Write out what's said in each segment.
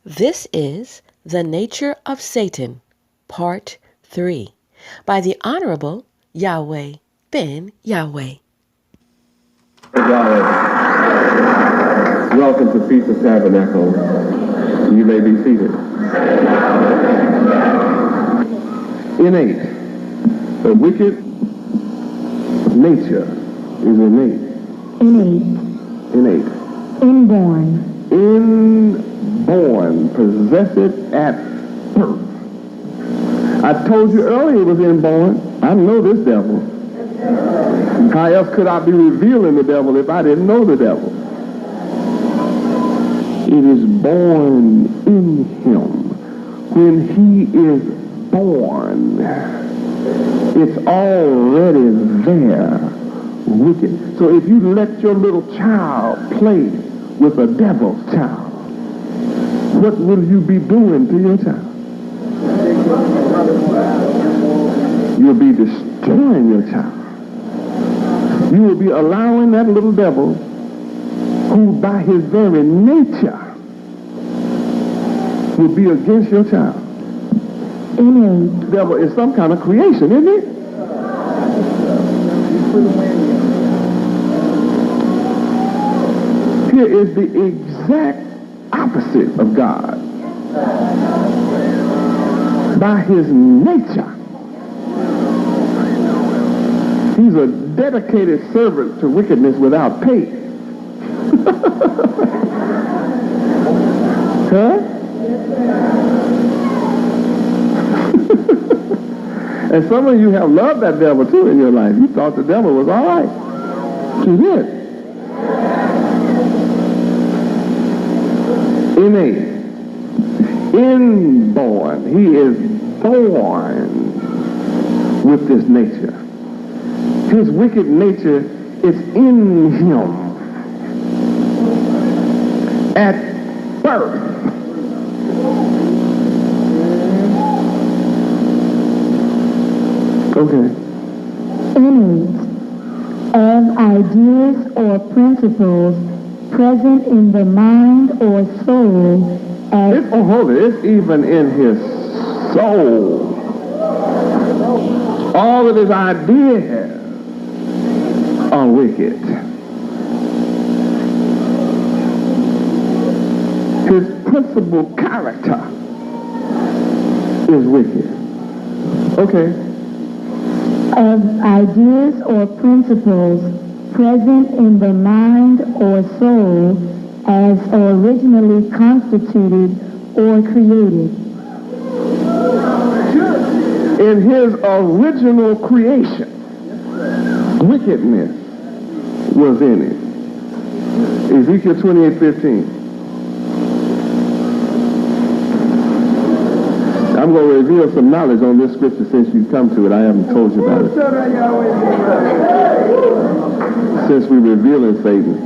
This is The Nature of Satan, Part 3, by the Honorable Yahweh Ben Yahweh. Yahweh, welcome to Feast of Tabernacles. You may be seated. Innate. The wicked nature is innate. Innate. Inborn. Inborn. Possessed at birth. I told you earlier it was inborn. I know this devil. How else could I be revealing the devil if I didn't know the devil? It is born in him. When he is born, it's already there, wicked. So if you let your little child play with a devil's child, what will you be doing to your child? You'll be destroying your child. You will be allowing that little devil, who by his very nature will be against your child. The devil is some kind of creation, isn't he? Here is the exact opposite of God. By his nature, he's a dedicated servant to wickedness without pay. Huh? And some of you have loved that devil too in your life. You thought the devil was all right. He did. Innate. Inborn. He is born with this nature. His wicked nature is in him at birth. Okay. Innate. Of ideas or principles present in the mind or soul as... It's even in his soul. All of his ideas are wicked. His principal character is wicked. Okay. Of ideas or principles present in the mind or soul as originally constituted or created. In his original creation, wickedness was in it. Ezekiel 28:15. I'm going to reveal some knowledge on this scripture since you've come to it. I haven't told you about it. Since we're revealing Satan,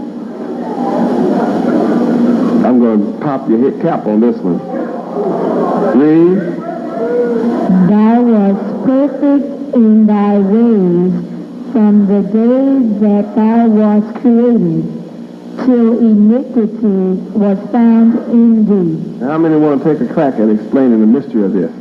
I'm going to pop your head cap on this one. Read. Thou wast perfect in thy ways from the day that thou wast created, till iniquity was found in thee. How many want to take a crack at explaining the mystery of this?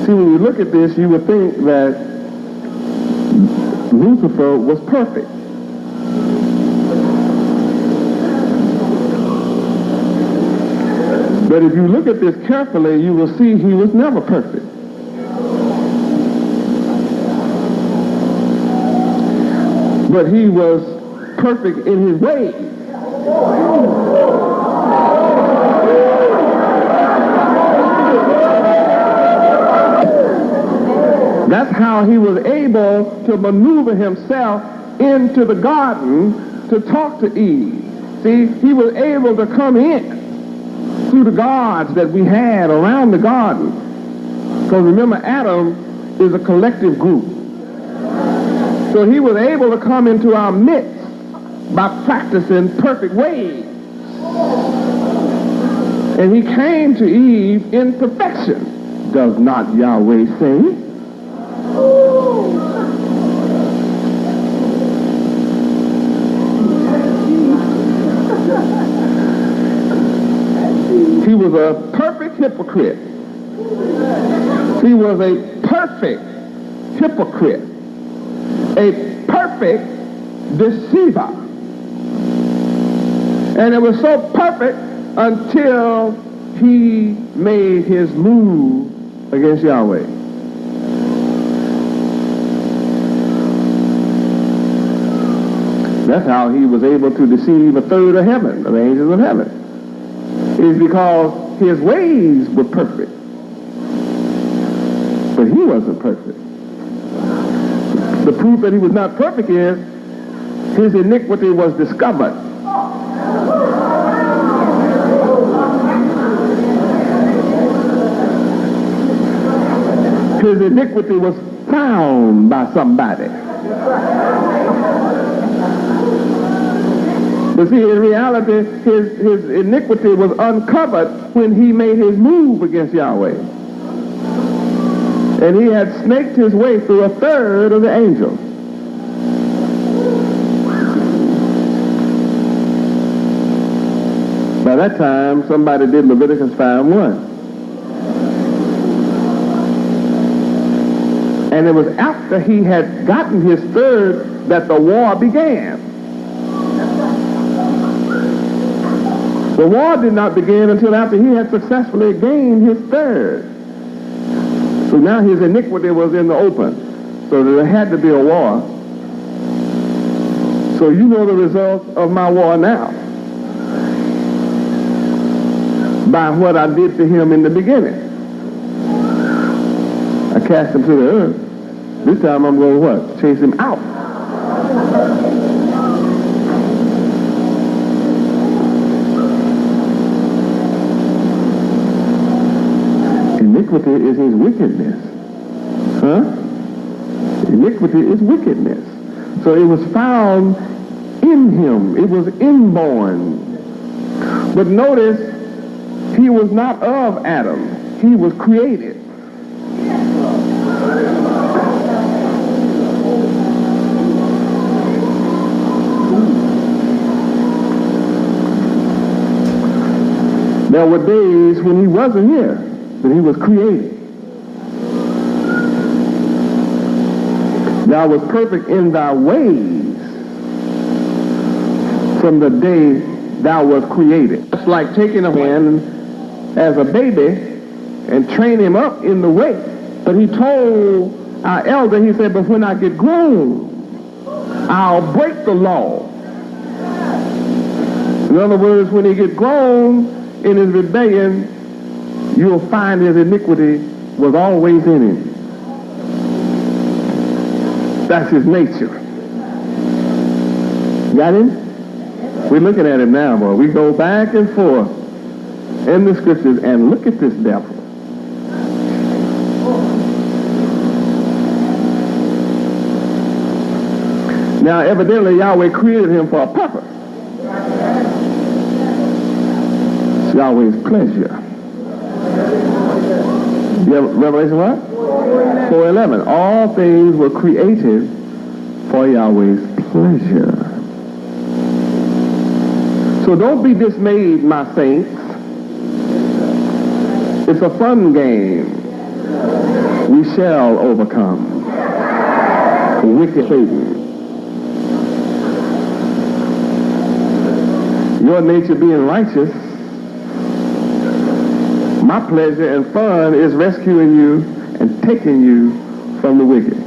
See, when you look at this, you would think that Lucifer was perfect. But if you look at this carefully, you will see he was never perfect. But he was perfect in his ways. That's how he was able to maneuver himself into the garden to talk to Eve. See, he was able to come in through the guards that we had around the garden. Because remember, Adam is a collective group. So he was able to come into our midst by practicing perfect ways. And he came to Eve in perfection. Does not Yahweh say? was a perfect hypocrite. He was a perfect hypocrite, a perfect deceiver. And it was so perfect until he made his move against Yahweh. That's how he was able to deceive a third of heaven, of the angels of heaven. It's because his ways were perfect. But he wasn't perfect. The proof that he was not perfect is his iniquity was discovered. His iniquity was found by somebody. But see, in reality, his iniquity was uncovered when he made his move against Yahweh. And he had snaked his way through a third of the angels. By that time, somebody did Leviticus 5:1. And it was after he had gotten his third that the war began. The war did not begin until after he had successfully gained his third. So now his iniquity was in the open. So there had to be a war. So you know the result of my war now. By what I did to him in the beginning. I cast him to the earth. This time I'm going to what? Chase him out. Iniquity is his wickedness. Huh? Iniquity is wickedness. So it was found in him. It was inborn. But notice, he was not of Adam. He was created. There were days when he wasn't here, but he was created. Thou was perfect in thy ways from the day thou was created. It's like taking a man as a baby and train him up in the way. But he told our elder, he said, but when I get grown, I'll break the law. In other words, when he get grown in his rebellion, you'll find his iniquity was always in him. That's his nature. Got him? We're looking at him now, boy. We go back and forth in the scriptures and look at this devil. Now, evidently, Yahweh created him for a purpose. It's Yahweh's pleasure. You have Revelation what? 4:11. All things were created for Yahweh's pleasure. So don't be dismayed, my saints. It's a fun game. We shall overcome wicked Satan. Your nature being righteous, my pleasure and fun is rescuing you and taking you from the wicked.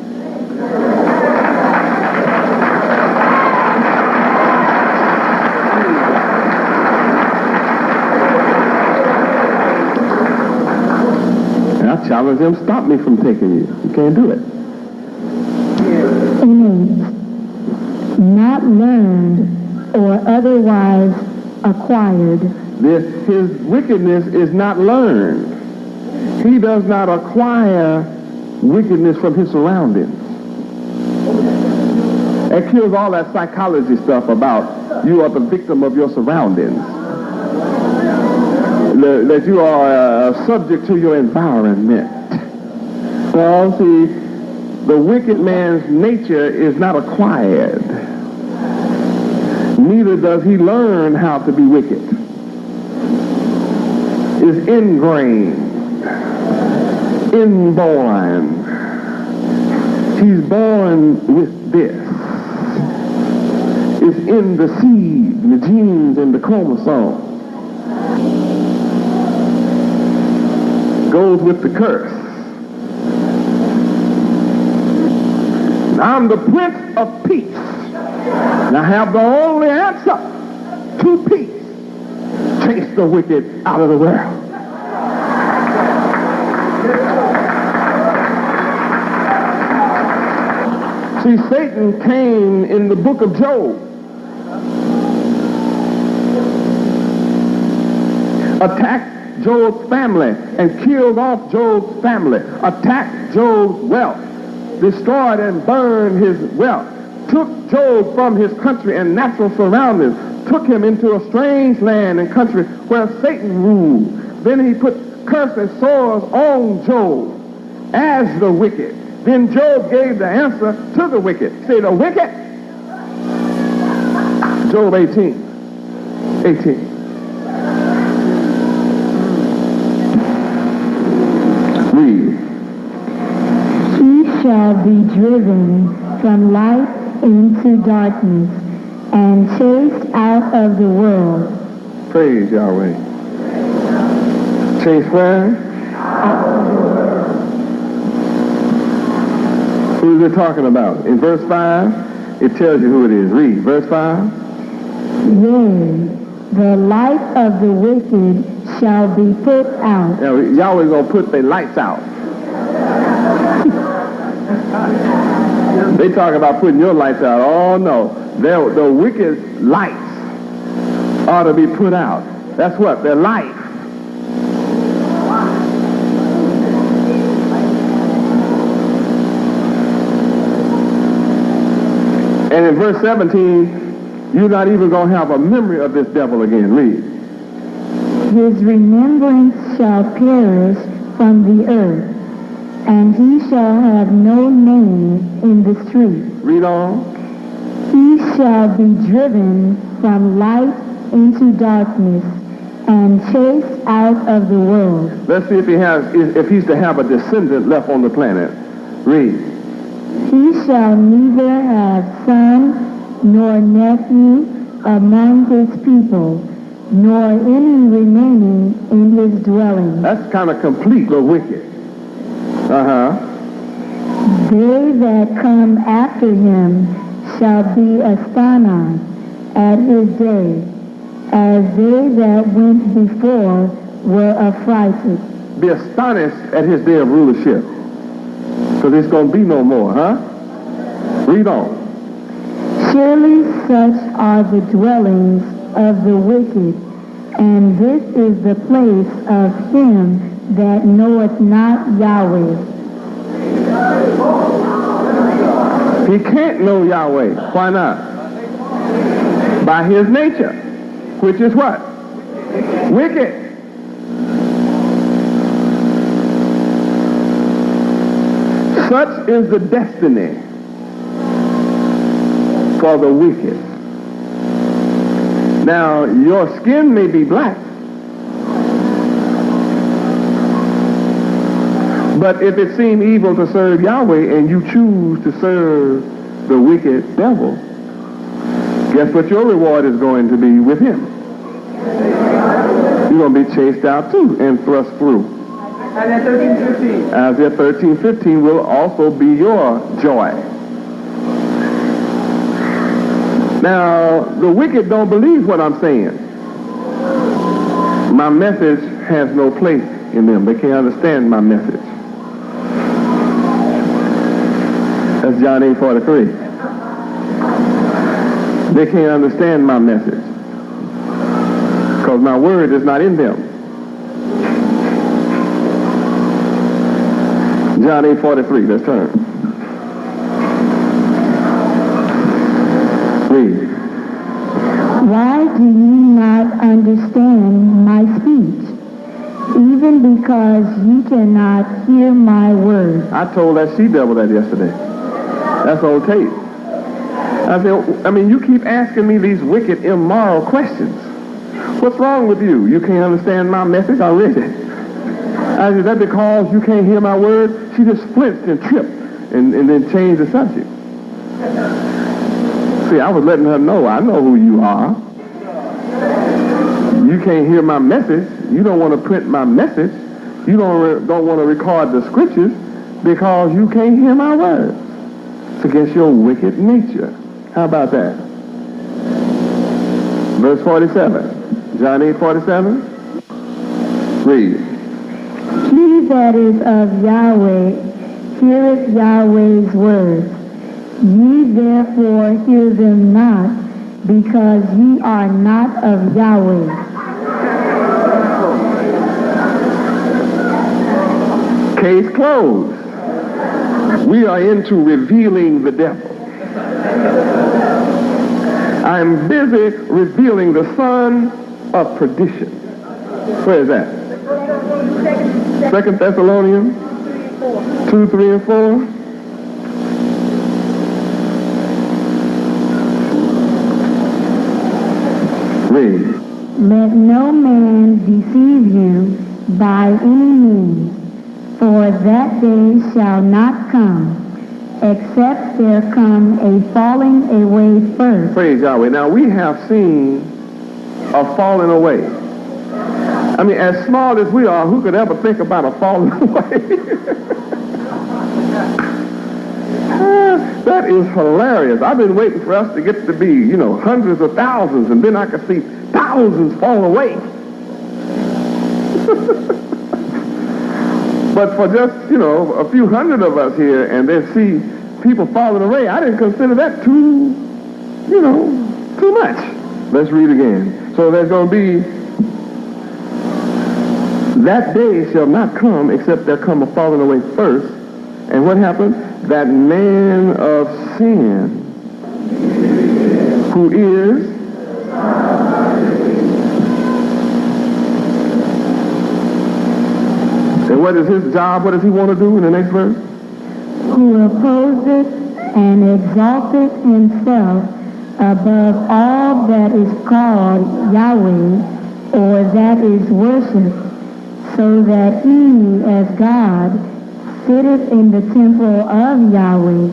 And I challenge him, stop me from taking you. You can't do it. Innate, not learned or otherwise acquired. His wickedness is not learned. He does not acquire wickedness from his surroundings. It kills all that psychology stuff about you are the victim of your surroundings. That you are subject to your environment. Well, see, the wicked man's nature is not acquired. Neither does he learn how to be wicked. is ingrained, inborn. He's born with this. It's in the seed, the genes, and the chromosome. Goes with the curse. I'm the Prince of Peace. And I have the only answer to peace. Chase the wicked out of the world. See, Satan came in the book of Job. Attacked Job's family and killed off Job's family. Attacked Job's wealth. Destroyed and burned his wealth. Took Job from his country and natural surroundings. Took him into a strange land and country where Satan ruled. Then he put curse and sores on Job as the wicked. Then Job gave the answer to the wicked. Say the wicked. Job 18. Read. He shall be driven from light into darkness and chased out of the world. Praise Yahweh. Chased where? Who is it talking about? In verse 5, it tells you who it is. Read. Verse 5. Yea, the light of the wicked shall be put out. Now, Yahweh's going to put their lights out. They talk about putting your lights out. Oh, no. The wicked lights ought to be put out. That's what? Their life. And in verse 17, you're not even going to have a memory of this devil again. Read. His remembrance shall perish from the earth, and he shall have no name in the street. Read on. He shall be driven from light into darkness and chased out of the world. Let's see if he's to have a descendant left on the planet. Read. He shall neither have son nor nephew among his people, nor any remaining in his dwelling. That's kind of complete, the wicked. They that come after him shall be astonished at his day, as they that went before were affrighted. Be astonished at his day of rulership. Because it's going to be no more, Read on. Surely such are the dwellings of the wicked, and this is the place of him that knoweth not Yahweh. He can't know Yahweh. Why not? By his nature, which is what? Wicked. Such is the destiny for the wicked. Now, your skin may be black, but if it seems evil to serve Yahweh and you choose to serve the wicked devil, guess what your reward is going to be with him? You're going to be chased out too and thrust through. Isaiah 13:15. Isaiah 13:15 will also be your joy. Now, the wicked don't believe what I'm saying. My message has no place in them. They can't understand my message. That's John 8:43. They can't understand my message because my word is not in them. John 8:43. Let's turn. Read. Why do ye not understand my speech? Even because ye cannot hear my word. I told that she-devil that yesterday. That's old tape. I said, you keep asking me these wicked, immoral questions. What's wrong with you? You can't understand my message? I read it. I said, is that because you can't hear my word? She just flinched and tripped and then changed the subject. See, I was letting her know, I know who you are. You can't hear my message. You don't want to print my message. You don't want to record the scriptures because you can't hear my words. It's against your wicked nature. How about that? Verse 47. John 8:47. Read. He that is of Yahweh heareth Yahweh's words. Ye therefore hear them not, because ye are not of Yahweh. Case closed. We are into revealing the devil. I'm busy revealing the son of perdition. Where is that? 2 Thessalonians 2, 3, and 4. Read. Let no man deceive you by any means, for that day shall not come, except there come a falling away first. Praise Yahweh. Now we have seen a falling away. I mean, as small as we are, who could ever think about a falling away? That is hilarious. I've been waiting for us to get to be, hundreds of thousands, and then I could see thousands fall away. But for just, a few hundred of us here, and then see people falling away, I didn't consider that too much. Let's read again. So there's going to be, that day shall not come except there come a falling away first. And what happened? That man of sin, who is and what is his job? What does he want to do in the next verse? Who opposes and exalteth himself above all that is called Yahweh, or that is worshipped, so that he, as God, sitteth in the temple of Yahweh,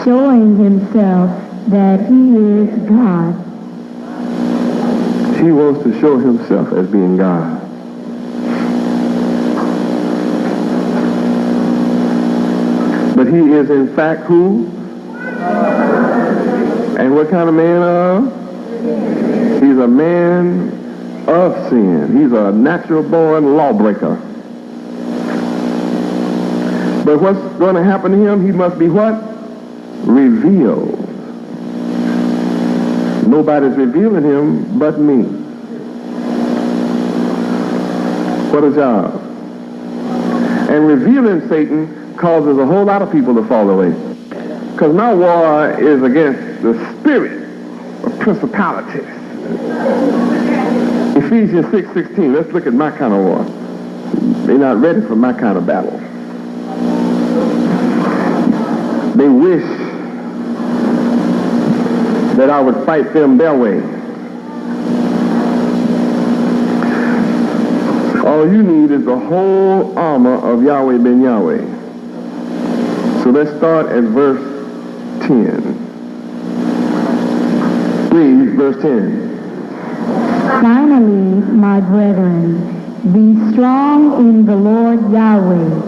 showing himself that he is God. He wants to show himself as being God. But he is in fact who? And what kind of man of? He's a man of sin. He's a natural-born lawbreaker. But what's going to happen to him? He must be what? Revealed. Nobody's revealing him but me. What a job. And revealing Satan causes a whole lot of people to fall away. Because my war is against the spirit of principalities. Ephesians 6:16. Let's look at my kind of war. They're not ready for my kind of battle. They wish that I would fight them their way. All you need is the whole armor of Yahweh Ben Yahweh. So let's start at verse 10. Read verse 10. Finally, my brethren, be strong in the Lord Yahweh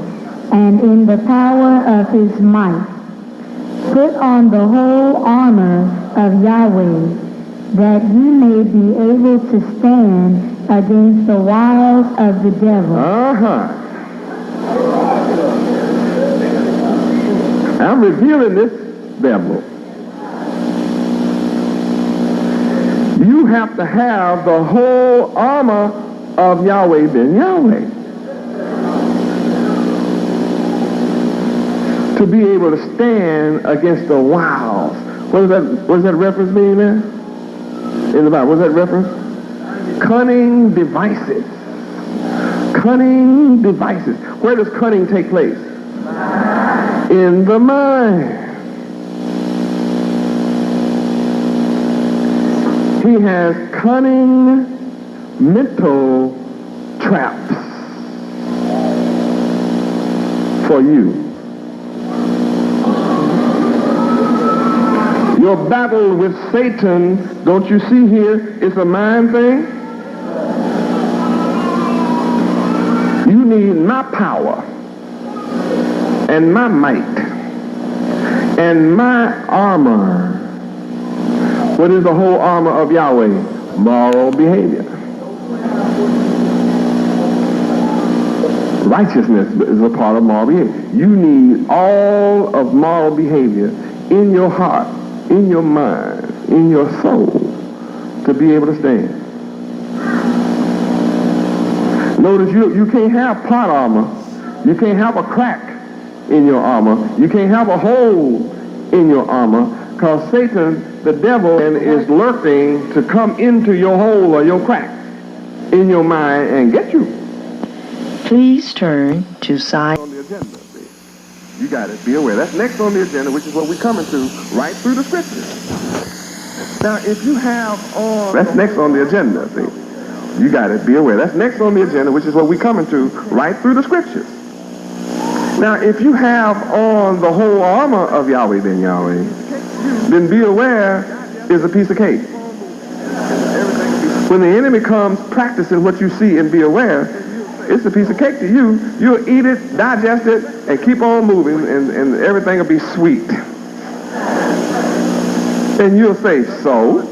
and in the power of his might. Put on the whole armor of Yahweh, that ye may be able to stand against the wiles of the devil. I'm revealing this devil. You have to have the whole armor of Yahweh Ben Yahweh to be able to stand against the wiles. What does that reference mean there? In the Bible, what's that reference? Cunning devices. Cunning devices. Where does cunning take place? In the mind. He has cunning mental traps for you. Your battle with Satan, don't you see here, it's a mind thing? You need my power and my might and my armor. What is the whole armor of Yahweh? Moral behavior. Righteousness is a part of moral behavior. You need all of moral behavior in your heart, in your mind, in your soul to be able to stand. Notice you can't have plot armor. You can't have a crack in your armor. You can't have a hole in your armor, because Satan, the devil, is lurking to come into your hole or your crack in your mind and get you. Please turn to side. On the agenda, see? You got it. Be aware. That's next on the agenda, which is what we're coming to right through the scriptures. Now, if you have on... That's next on the agenda, see? You got it. Be aware. That's next on the agenda, which is what we're coming to right through the scriptures. Now, if you have on the whole armor of Yahweh Ben Yahweh, then be aware is a piece of cake. When the enemy comes practicing what you see and be aware, it's a piece of cake to you. You'll eat it, digest it, and keep on moving, and everything will be sweet. And you'll say, so?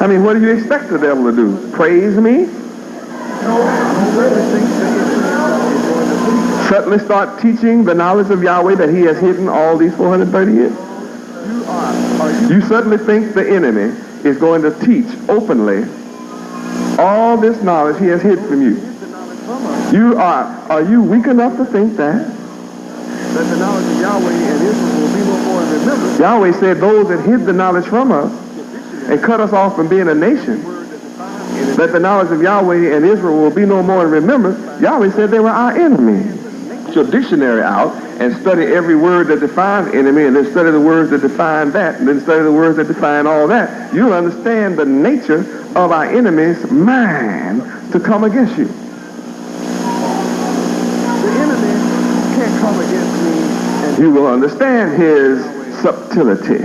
I mean, what do you expect the devil to do? Praise me? Suddenly start teaching the knowledge of Yahweh that he has hidden all these 430 years? You suddenly think the enemy is going to teach openly all this knowledge he has hid from you. Are you weak enough to think that? That the knowledge of Yahweh and Israel will be no more in remembrance. Yahweh said those that hid the knowledge from us and cut us off from being a nation, that the knowledge of Yahweh and Israel will be no more in remembrance. Yahweh said they were our enemy. Get your dictionary out and study every word that defines enemy, and then study the words that define that, and then study the words that define all that. You'll understand the nature of our enemy's mind to come against you. The enemy can't come against me, and you will understand his subtlety.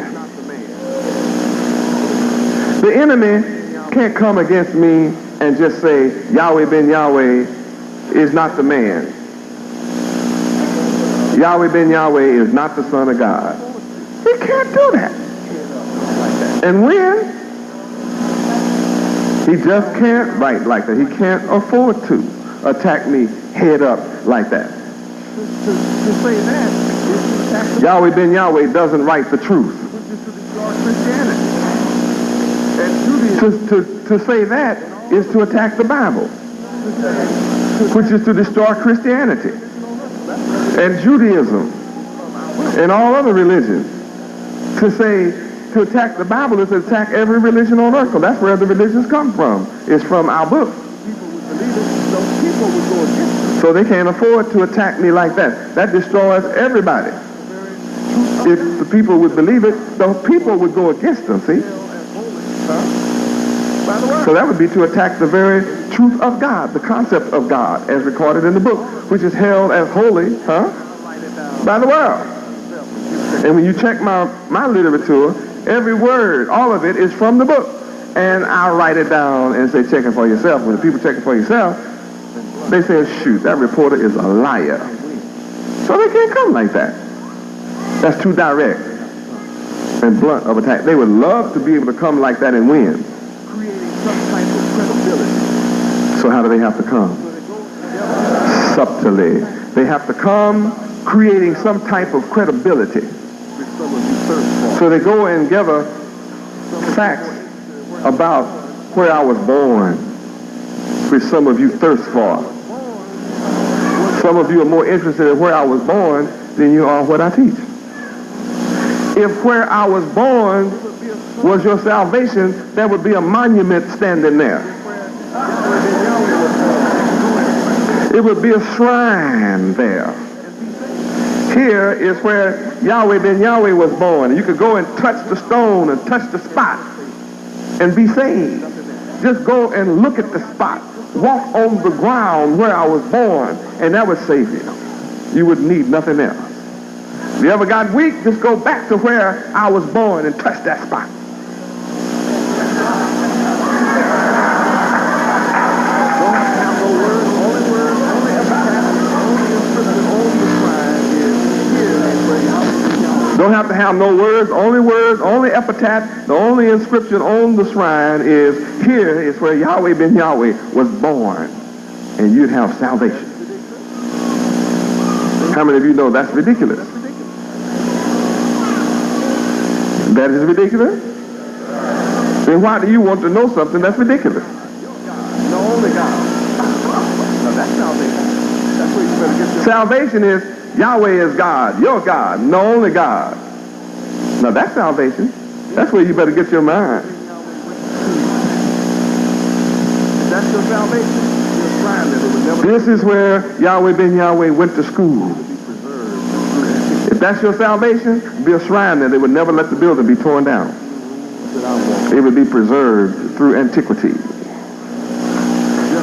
The enemy can't come against me and just say, Yahweh Ben Yahweh is not the man. Yahweh Ben Yahweh is not the Son of God. He can't do that. And when? He just can't write like that. He can't afford to attack me head up like that. To say that, Yahweh Ben Yahweh doesn't write the truth. To say that is to attack the Bible, which is to destroy Christianity and Judaism and all other religions. To attack the Bible is to attack every religion on earth, because that's where the religions come from. It's from our book. So they can't afford to attack me like that. That destroys everybody. If the people would believe it, the people would go against them, see? So that would be to attack the very truth of God, the concept of God, as recorded in the book, which is held as holy, by the world. And when you check my literature, every word, all of it is from the book. And I'll write it down and say, check it for yourself. When the people check it for yourself, they say, shoot, that reporter is a liar. So they can't come like that. That's too direct and blunt of attack. They would love to be able to come like that and win. So how do they have to come? Subtly. They have to come creating some type of credibility. So they go and gather facts about where I was born, which some of you thirst for. Some of you are more interested in where I was born than you are what I teach. If where I was born was your salvation, there would be a monument standing there. It would be a shrine there. Here is where Yahweh Ben Yahweh was born. You could go and touch the stone and touch the spot and be saved. just go and look at the spot. Walk on the ground where I was born, and that would save you. You would need nothing else. If you ever got weak, just go back to where I was born and touch that spot. Don't have to have no words, only epitaph, the only inscription on the shrine is, here is where Yahweh Ben Yahweh was born, and you'd have salvation. How many of you know that's ridiculous? That is ridiculous? Then why do you want to know something that's ridiculous? No, only God. Now that's salvation. That's where you better get your salvation is, Yahweh is God, your God, no only God. Now that's salvation. That's where you better get your mind. That's your salvation. This is where Yahweh Ben Yahweh went to school. If that's your salvation, be a shrine there. They would never let the building be torn down. It would be preserved through antiquity.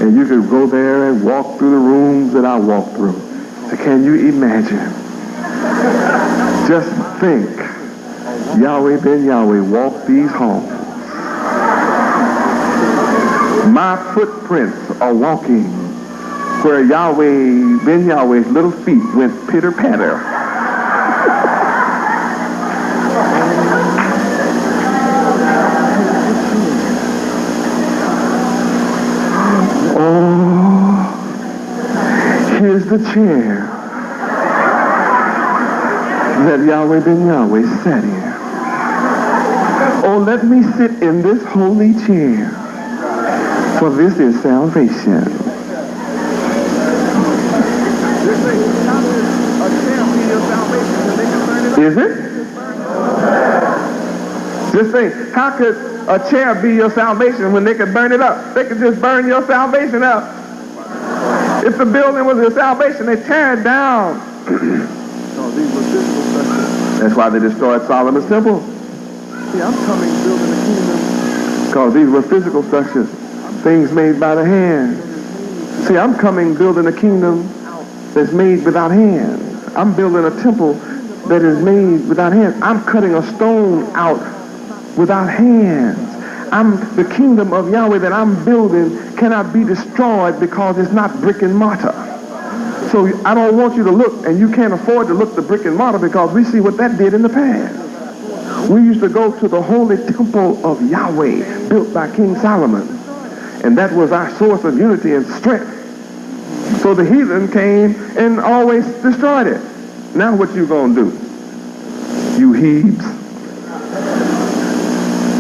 And you could go there and walk through the rooms that I walked through. So can you imagine? Just think, Yahweh Ben Yahweh walked these halls. My footprints are walking where Yahweh Ben Yahweh's little feet went pitter-patter. Oh, here's the chair that Yahweh Ben Yahweh sat in. Oh, let me sit in this holy chair, for this is salvation. Is it? Just think, how could a chair be your salvation when they could burn it up? They could just burn your salvation up. If the building was your salvation, they tear it down. That's why they destroyed Solomon's temple. See, I'm coming building the kingdom. Because these were physical structures, things made by the hand. See, I'm coming building a kingdom that's made without hands. I'm building a temple that is made without hands. I'm cutting a stone out without hands. The kingdom of Yahweh that I'm building cannot be destroyed because it's not brick and mortar. So I don't want you to look, and you can't afford to look the brick and mortar because we see what that did in the past. We used to go to the holy temple of Yahweh built by King Solomon, and that was our source of unity and strength. So the heathen came and always destroyed it. Now what you gonna do? You heathens.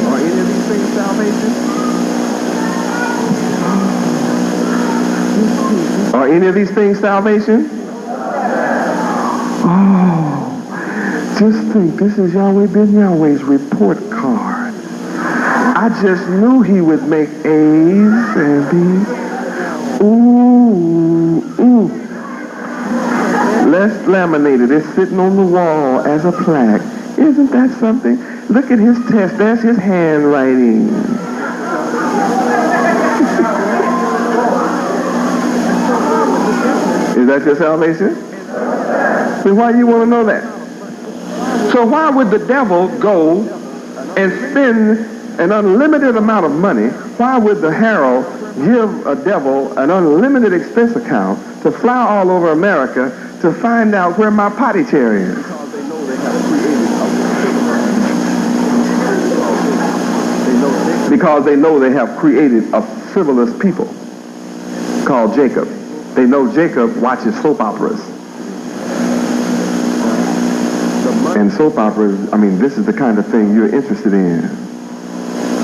Are any of these things salvation? Are any of these things salvation? Oh, just think, this is Yahweh Ben Yahweh's report card. I just knew he would make A's and B's. Ooh, ooh. Let's laminate it. It's sitting on the wall as a plaque. Isn't that something? Look at his test. There's his handwriting. Is that your salvation? Then why do you want to know that? So why would the devil go and spend an unlimited amount of money? Why would the herald give a devil an unlimited expense account to fly all over America to find out where my potty chair is? Because they know they have created a frivolous people called Jacob. They know Jacob watches soap operas. And soap operas, I mean, this is the kind of thing you're interested in.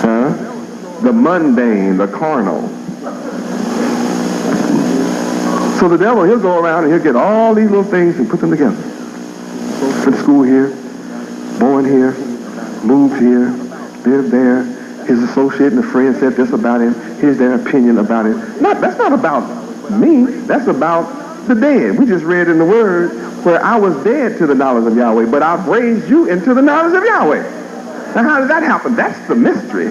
Huh? The mundane, the carnal. So the devil, he'll go around and he'll get all these little things and put them together. Went to school here, born here, moved here, lived there. His associate and a friend said this about him. Here's their opinion about it. That's not about me. That's about the dead. We just read in the Word where I was dead to the knowledge of Yahweh, but I've raised you into the knowledge of Yahweh. Now how did that happen? That's the mystery.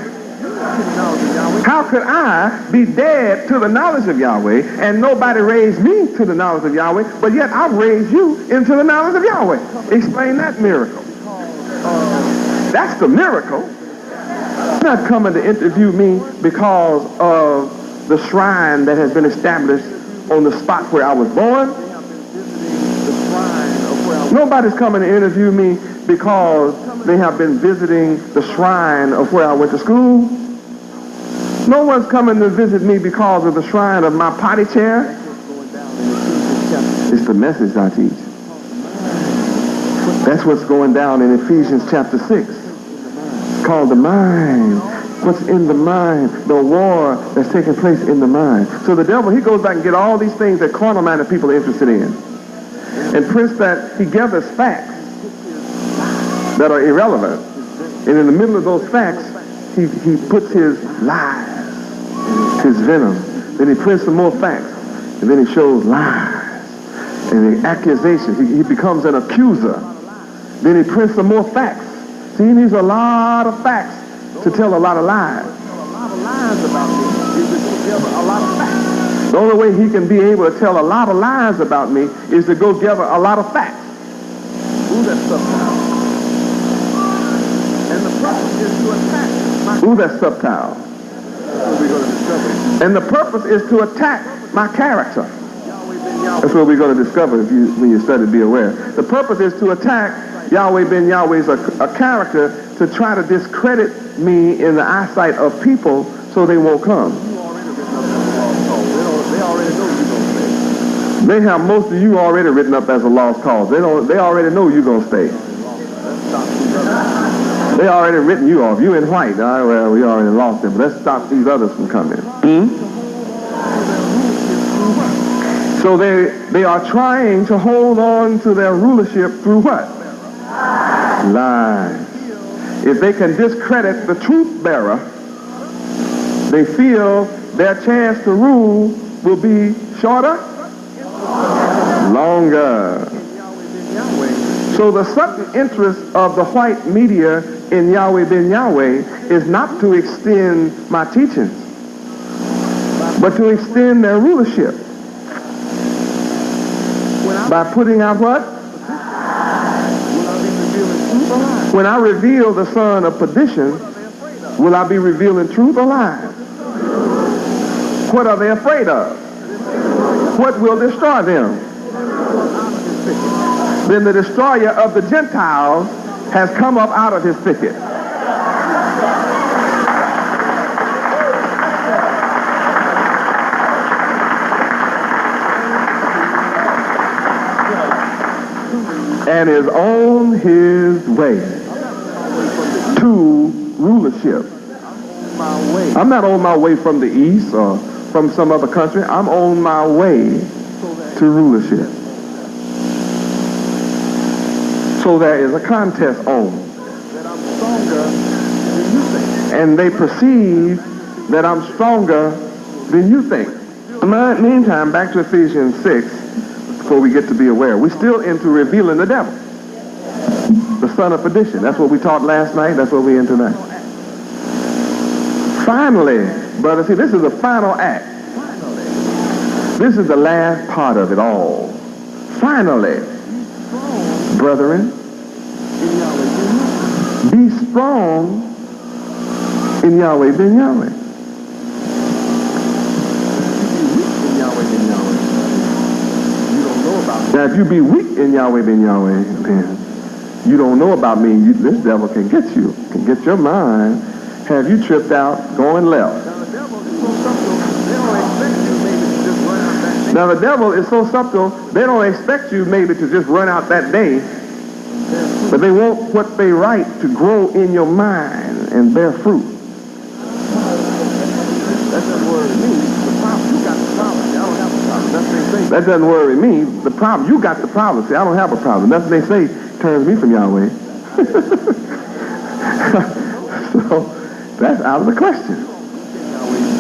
How could I be dead to the knowledge of Yahweh and nobody raised me to the knowledge of Yahweh, but yet I've raised you into the knowledge of Yahweh? Explain that miracle. That's the miracle. You're not coming to interview me because of the shrine that has been established on the spot where I was born. Nobody's coming to interview me because they have been visiting the shrine of where I went to school. No one's coming to visit me because of the shrine of my potty chair. It's the message I teach. That's what's going down in Ephesians chapter 6. It's called the mind. What's in the mind? The war that's taking place in the mind. So the devil, he goes back and get all these things that carnal-minded people are interested in. And prints that he gathers facts that are irrelevant. And in the middle of those facts, he puts his lies, his venom. Then he prints some more facts. And then he shows lies and the accusations. He becomes an accuser. Then he prints some more facts. See, he needs a lot of facts to tell a lot of lies. The only way he can be able to tell a lot of lies about me is to go gather a lot of facts. Ooh, that's subtle. And the purpose is to attack. Ooh, that's subtle. And the purpose is to attack my character. That's what we're going to discover when you study Be Aware. The purpose is to attack Yahweh Ben Yahweh's a character to try to discredit me in the eyesight of people so they won't come. They have most of you already written up as a lost cause. They already know you're going to stay. They already written you off. You in white. All right, well, we already lost them. Let's stop these others from coming. So they are trying to hold on to their rulership through what? Lies. If they can discredit the truth bearer, they feel their chance to rule will be shorter, longer. So the sudden interest of the white media in Yahweh Ben Yahweh is not to extend my teachings, but to extend their rulership by putting out what? When I reveal the son of perdition, will I be revealing truth or lies? What are they afraid of? What will destroy them? Then the destroyer of the Gentiles has come up out of his thicket. And is on his way to rulership. I'm not on my way from the east or from some other country. I'm on my way to rulership. So there is a contest on. And they perceive that I'm stronger than you think. Meantime, back to Ephesians 6. Before we get to Be Aware, we're still into revealing the devil, the son of perdition. That's what we taught last night. That's what we're in tonight. Finally, brother, see, this is the final act. This is the last part of it all. Finally, brethren, be strong in Yahweh Ben Yahweh. Now, if you be weak in Yahweh Ben Yahweh, then you don't know about me. This devil can get you, can get your mind, have you tripped out, going left. Now, the devil is so subtle, they don't expect you maybe to just run out that day, but they want what they write to grow in your mind and bear fruit. That doesn't worry me. The problem, you got the problem. See, I don't have a problem. Nothing they say turns me from Yahweh. So that's out of the question.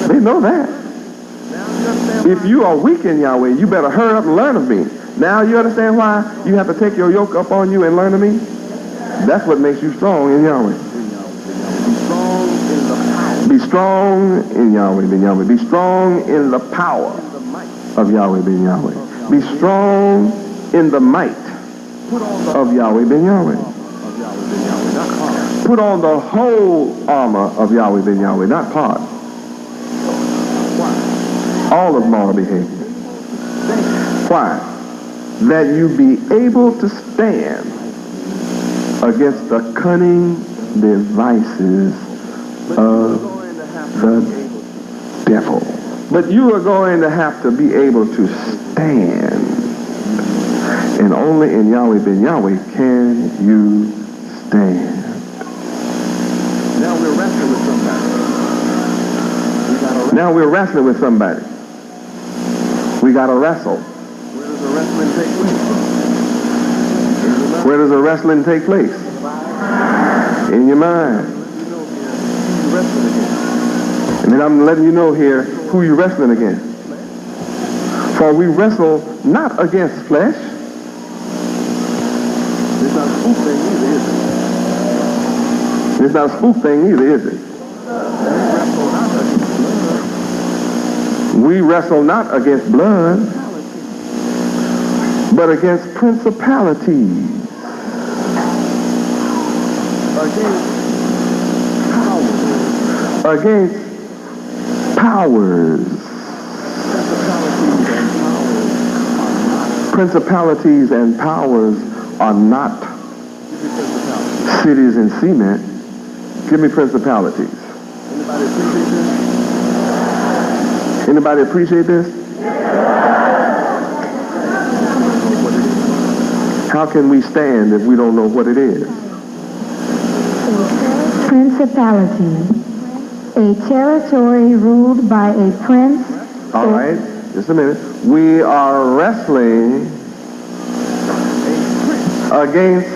They know that. If you are weak in Yahweh, you better hurry up and learn of me. Now you understand why you have to take your yoke up on you and learn of me? That's what makes you strong in Yahweh. Be strong in Yahweh Ben Yahweh. Be strong in the power of Yahweh Ben Yahweh. Be strong in the might of Yahweh Ben Yahweh. Put on the whole armor of Yahweh Ben Yahweh, not part. All of moral behavior. Why? That you be able to stand against the cunning devices of the devil. But you are going to have to be able to stand. And only in Yahweh Ben Yahweh can you stand. Now we're wrestling with somebody. Now we're wrestling with somebody. We got to wrestle. Where does the wrestling take place? Where does the wrestling take place? In your mind. And then I'm letting you know here who you're wrestling against. For we wrestle not against flesh. It's not a spoof thing either, is it? It's not a spoof thing either, is it? We wrestle not against blood, but against principalities, against powers. Principalities and powers are not cities and cement. Give me principalities. Anybody appreciate this? How can we stand if we don't know what it is? Principality, a territory ruled by a prince. All right, just a minute. We are wrestling against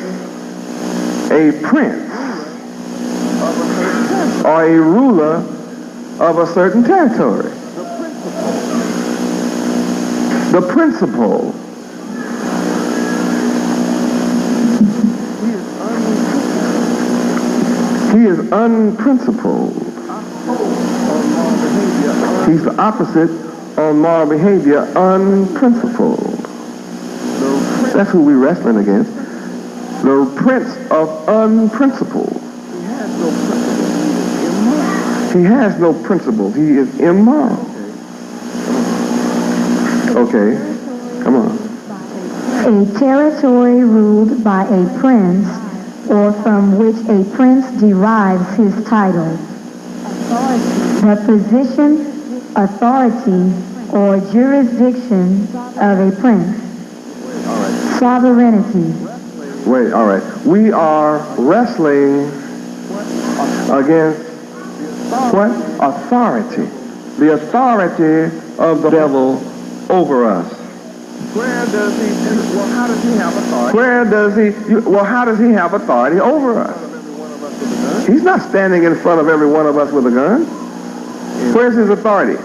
a prince or a ruler of a certain territory. The principle. He is unprincipled. He's the opposite on moral behavior, unprincipled. That's who we're wrestling against. The prince of unprincipled. He has no principles. He is immoral. Okay, come on. A territory ruled by a prince, or from which a prince derives his title. The position, authority, or jurisdiction of a prince. Sovereignty. Wait, all right. We are wrestling against what? Authority. The authority of the devil over us. Where does he, well, how does he have authority? How does he have authority over us? He's not standing in front of every one of us with a gun. Where's his authority?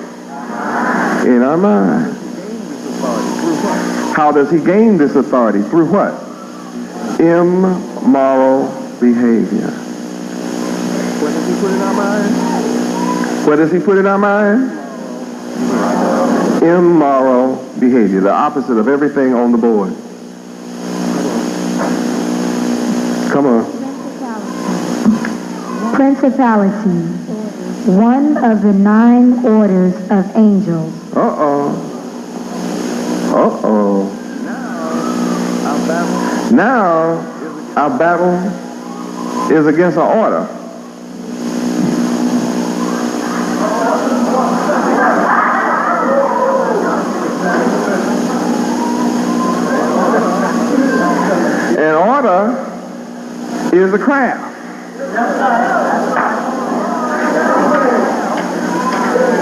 In our mind. How does he gain this authority? Through what? Immoral behavior. What does he put in our mind? What does he put in our mind? Immoral behavior, the opposite of everything on the board. Come on. Principality, one of the 9 orders of angels. Now our battle is against an order. An order is a craft.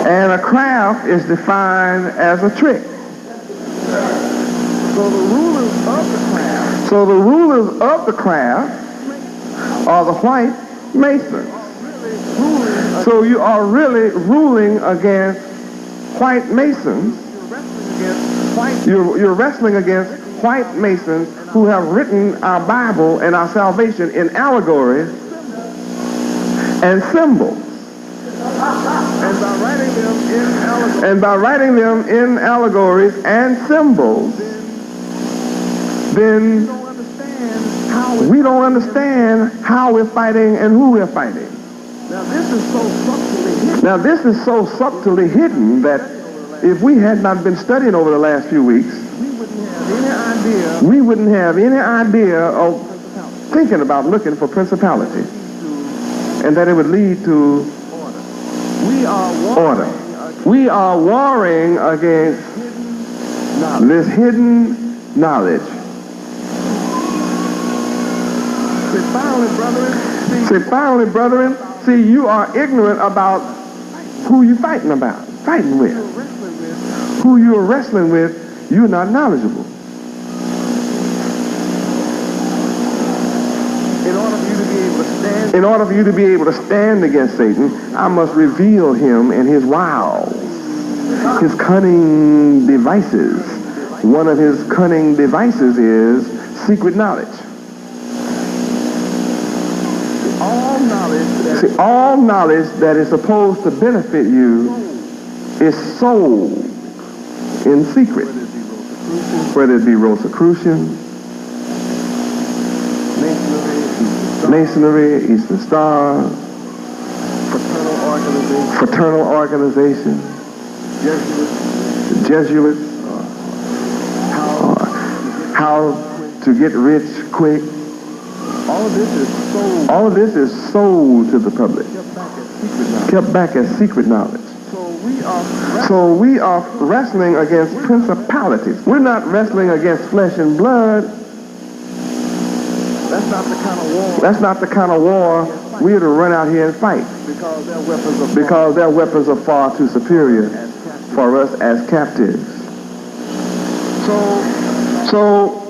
And a craft is defined as a trick. So the rulers of the craft are the white masons. So you are really ruling against white masons. You're wrestling against white masons who have written our Bible and our salvation in allegories and symbols. And by writing them in allegories and symbols, then we don't understand how we're fighting and who we're fighting. Now this is so subtly hidden that if we had not been studying over the last few weeks, we wouldn't have any idea of thinking about looking for principality, and that it would lead to order. We are warring against this hidden knowledge. Say, finally, brethren, see, you are ignorant about who you're fighting with. Who you're wrestling with, you're not knowledgeable. In order for you to be able to stand against Satan, I must reveal him and his wiles, his cunning devices. One of his cunning devices is secret knowledge. All knowledge that is supposed to benefit you is sold in secret, whether it be Rosicrucian, Masonry, Eastern Star, fraternal organization, Jesuits, how to get rich quick. All of this is sold to the public, kept back as secret knowledge. So we are wrestling against principalities. We're not wrestling against flesh and blood. That's not the kind of war we're to run out here and fight, because their weapons are far too superior for us as captives. So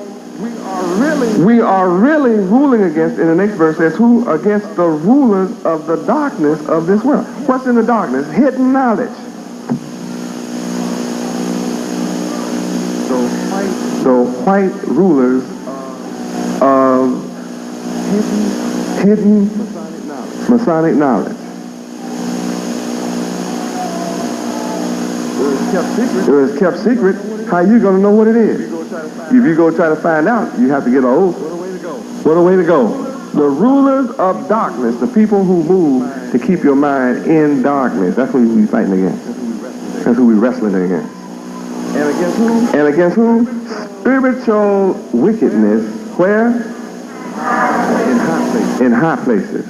we are really ruling against, in the next verse says, who? Against the rulers of the darkness of this world. What's in the darkness? Hidden knowledge. The white rulers of hidden Masonic knowledge. It was kept secret. How you going to know what it is? If you go try to find out, you have to get an oath. What a way to go. The rulers of darkness, the people who move to keep your mind in darkness. That's who we're fighting against. That's who we're wrestling against. And against who? And against who? Spiritual wickedness. Where? In high places.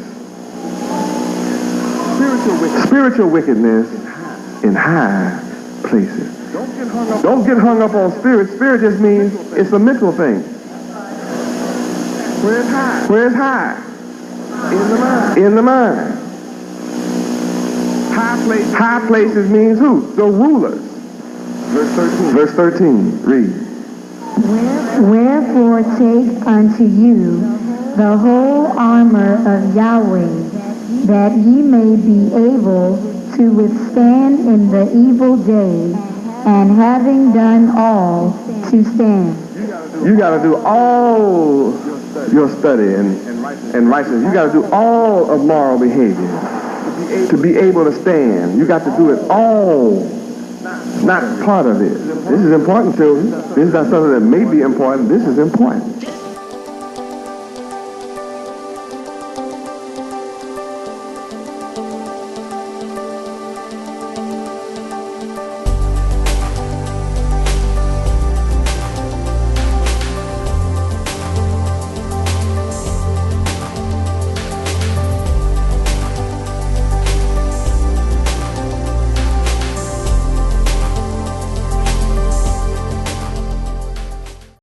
Spiritual wickedness in high places. Don't get hung up on spirit. Spirit just means it's a mental thing. Where is high? Where is high? In the mind. In the mind. High places means who? The rulers. Verse 13. Verse 13. Read. Wherefore take unto you the whole armor of Yahweh, that ye may be able to withstand in the evil day, and having done all, to stand. You got to do all your study and righteousness. You got to do all of moral behavior to be able to stand. You got to do it all, not part of it. This is important, children. This is not something that may be important. This is important.